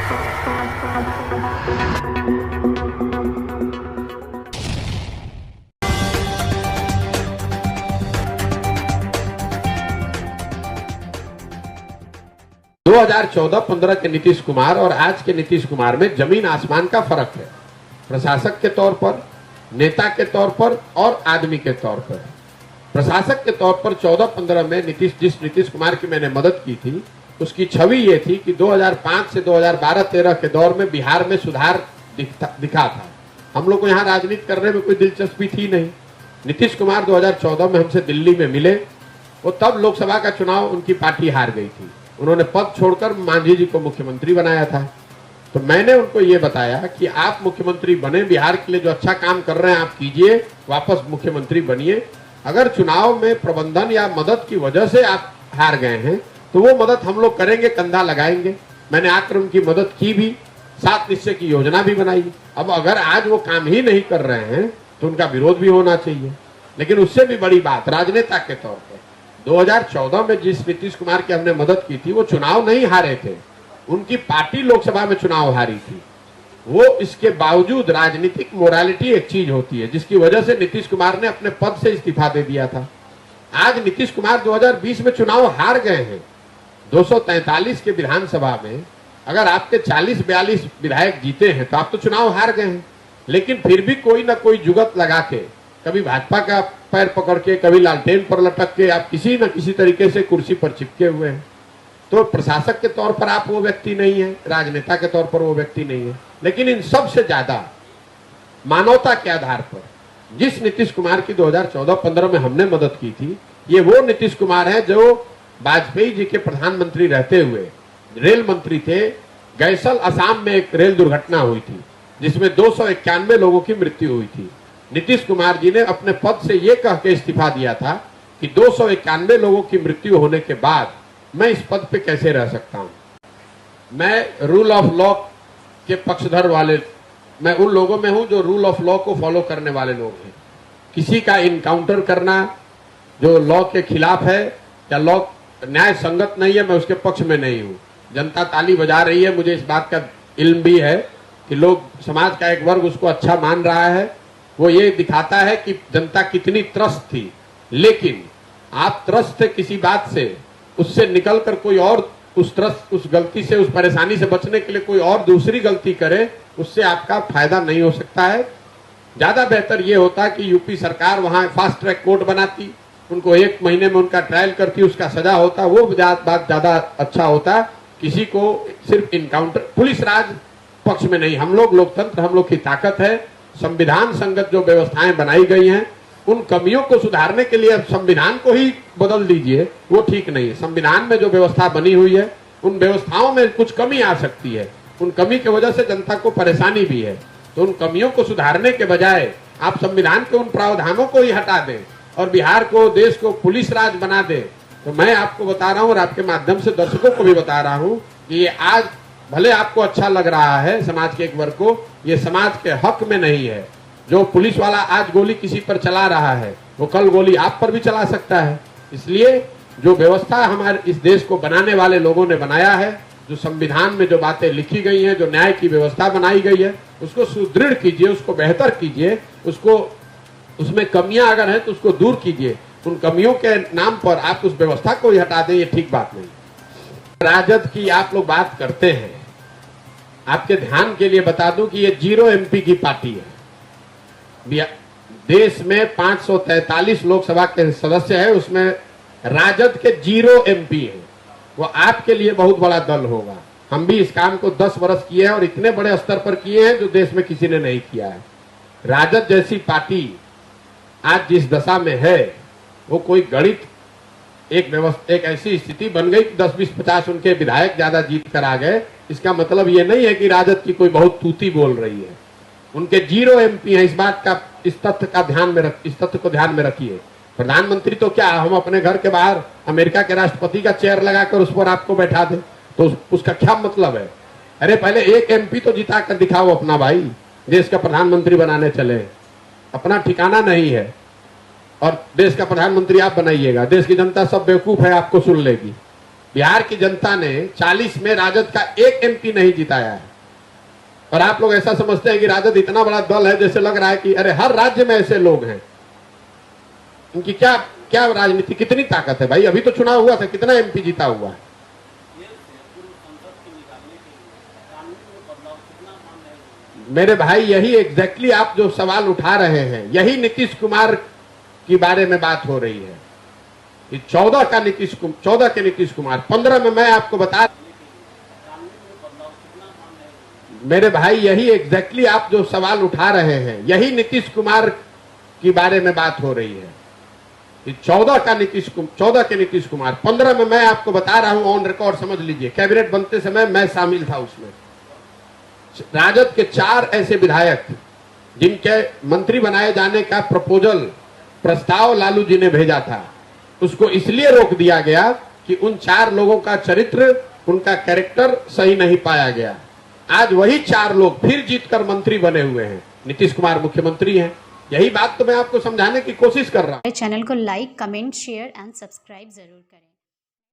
2014-15 के नीतीश कुमार और आज के नीतीश कुमार में जमीन आसमान का फर्क है। प्रशासक के तौर पर, नेता के तौर पर और आदमी के तौर पर। प्रशासक के तौर पर 14-15 में जिस नीतीश कुमार की मैंने मदद की थी, उसकी छवि ये थी कि 2005 से 2012-13 के दौर में बिहार में सुधार दिखा था। हम लोग को यहाँ राजनीति करने में कोई दिलचस्पी थी नहीं। नीतीश कुमार 2014 में हमसे दिल्ली में मिले, वो तब लोकसभा का चुनाव उनकी पार्टी हार गई थी। उन्होंने पद छोड़कर मांझी जी को मुख्यमंत्री बनाया था। तो मैंने उनको ये बताया कि आप मुख्यमंत्री बने, बिहार के लिए जो अच्छा काम कर रहे हैं आप कीजिए, वापस मुख्यमंत्री बनिए। अगर चुनाव में प्रबंधन या मदद की वजह से आप हार गए हैं तो वो मदद हम लोग करेंगे, कंधा लगाएंगे। मैंने आकर उनकी मदद की भी, 7 निश्चय की योजना भी बनाई। अब अगर आज वो काम ही नहीं कर रहे हैं तो उनका विरोध भी होना चाहिए। लेकिन उससे भी बड़ी बात, राजनेता के तौर पर 2014 में जिस नीतीश कुमार की हमने मदद की थी, वो चुनाव नहीं हारे थे, उनकी पार्टी लोकसभा में चुनाव हारी थी। वो इसके बावजूद, राजनीतिक मोरालिटी एक चीज होती है जिसकी वजह से नीतीश कुमार ने अपने पद से इस्तीफा दे दिया था। आज नीतीश कुमार 2020 में चुनाव हार गए हैं। 243 के विधानसभा में अगर आपके 40-42 विधायक जीते हैं तो आप तो चुनाव हार गए हैं। लेकिन फिर भी कोई ना कोई जुगत लगा के, कभी भाजपा का पैर पकड़ के, कभी लालटेन पर लटक के, आप किसी न किसी तरीके से कुर्सी पर चिपके हुए हैं। तो प्रशासक के तौर पर आप वो व्यक्ति नहीं है, राजनेता के तौर पर वो व्यक्ति नहीं है। लेकिन इन सब से ज्यादा मानवता के आधार पर जिस नीतीश कुमार की 2014-15 में हमने मदद की थी, ये वो नीतीश कुमार है जो वाजपेयी जी के प्रधानमंत्री रहते हुए रेल मंत्री थे। गैसल, असम में एक रेल दुर्घटना हुई थी जिसमें 291 लोगों की मृत्यु हुई थी। नीतीश कुमार जी ने अपने पद से ये कह के इस्तीफा दिया था कि 291 लोगों की मृत्यु होने के बाद मैं इस पद पे कैसे रह सकता हूं। मैं रूल ऑफ लॉ के पक्षधर वाले, मैं उन लोगों में हूं जो रूल ऑफ लॉ को फॉलो करने वाले लोग हैं। किसी का इनकाउंटर करना जो लॉ के खिलाफ है या लॉ न्याय संगत नहीं है, मैं उसके पक्ष में नहीं हूं। जनता ताली बजा रही है, मुझे इस बात का इल्म भी है कि लोग, समाज का एक वर्ग उसको अच्छा मान रहा है। वो ये दिखाता है कि जनता कितनी त्रस्त थी। लेकिन आप त्रस्त थे किसी बात से, उससे निकलकर कोई और उस गलती से, उस परेशानी से बचने के लिए कोई और दूसरी गलती करे, उससे आपका फायदा नहीं हो सकता है। ज्यादा बेहतर ये होता कि यूपी सरकार वहां फास्ट ट्रैक कोर्ट बनाती, उनको 1 महीने में उनका ट्रायल करती, उसका सजा होता, वो बात ज्यादा अच्छा होता। किसी को सिर्फ इनकाउंटर, पुलिस राज पक्ष में नहीं, हम लोग लोकतंत्र, हम लोग की ताकत है। संविधान संगत जो व्यवस्थाएं बनाई गई हैं, उन कमियों को सुधारने के लिए संविधान को ही बदल दीजिए, वो ठीक नहीं है। संविधान में जो व्यवस्था बनी हुई है, उन व्यवस्थाओं में कुछ कमी आ सकती है, उन कमी की वजह से जनता को परेशानी भी है। तो उन कमियों को सुधारने के बजाय आप संविधान के उन प्रावधानों को ही हटा दें और बिहार को, देश को पुलिस राज बना दें। तो मैं आपको बता रहा हूं और आपके माध्यम से दर्शकों को भी बता रहा हूं कि ये आज भले आपको अच्छा लग रहा है समाज के एक वर्ग को, ये समाज के हक में नहीं है। जो पुलिस वाला आज गोली किसी पर चला रहा है, वो कल गोली आप पर भी चला सकता है। इसलिए जो व्यवस्था हमारे इस देश को बनाने वाले लोगों ने बनाया है, जो संविधान में जो बातें लिखी गई हैं, जो न्याय की व्यवस्था बनाई गई है, उसको सुदृढ़ कीजिए, उसको बेहतर कीजिए, उसको, उसमें कमियां अगर हैं तो उसको दूर कीजिए। उन कमियों के नाम पर आप उस व्यवस्था को ही हटा दें, ये ठीक बात नहीं। राजद की आप लोग बात करते हैं, आपके ध्यान के लिए बता दूं कि ये 0 MP की पार्टी है। देश में 543 लोकसभा के सदस्य है, उसमें राजद के 0 MP है। वो आपके लिए बहुत बड़ा दल होगा। हम भी इस काम को 10 वर्ष किए हैं और इतने बड़े स्तर पर किए हैं जो देश में किसी ने नहीं किया है। राजद जैसी पार्टी आज जिस दशा में है, वो कोई गणित, एक ऐसी स्थिति बन गई कि 10, 20, 50 उनके विधायक ज्यादा जीत कर आ गए। इसका मतलब ये नहीं है कि राजद की कोई बहुत तूती बोल रही है। उनके 0 MP है। इस तथ्य को ध्यान में रखिए। प्रधानमंत्री तो क्या, हम अपने घर के बाहर अमेरिका के राष्ट्रपति का चेयर लगाकर उस पर आपको बैठा दें तो उसका क्या मतलब है? अरे पहले एक MP तो जिता कर दिखाओ अपना भाई, देश का प्रधानमंत्री बनाने चले। अपना ठिकाना नहीं है और देश का प्रधानमंत्री आप बनाइएगा। देश की जनता सब बेवकूफ है, आपको सुन लेगी। बिहार की जनता ने 40 में राजद का एक एमपी नहीं जिताया है। और आप लोग ऐसा समझते हैं कि राजद इतना बड़ा दल है, जैसे लग रहा है कि अरे हर राज्य में ऐसे लोग हैं। इनकी क्या क्या राजनीति, कितनी ताकत है भाई। अभी तो चुनाव हुआ था, कितना एमपी जीता हुआ है। मेरे भाई यही एग्जैक्टली आप जो सवाल उठा रहे हैं, यही नीतीश कुमार की बारे में बात हो रही है। 14 के नीतीश कुमार, 15 में मैं आपको बता, मेरे भाई यही एग्जैक्टली आप जो सवाल उठा रहे हैं, यही नीतीश कुमार की बारे में बात हो रही है। 14 के नीतीश कुमार, 15 में मैं आपको बता रहा हूं ऑन रिकॉर्ड, समझ लीजिए। कैबिनेट बनते समय मैं शामिल था उसमें। राजद के 4 ऐसे विधायक जिनके मंत्री बनाए जाने का प्रस्ताव लालू जी ने भेजा था, उसको इसलिए रोक दिया गया कि उन 4 लोगों का चरित्र, उनका कैरेक्टर सही नहीं पाया गया। आज वही 4 लोग फिर जीतकर मंत्री बने हुए हैं। नीतीश कुमार मुख्यमंत्री हैं। यही बात तो मैं आपको समझाने की कोशिश कर रहा हूं। चैनल को like, comment, share and subscribe जरूर करें।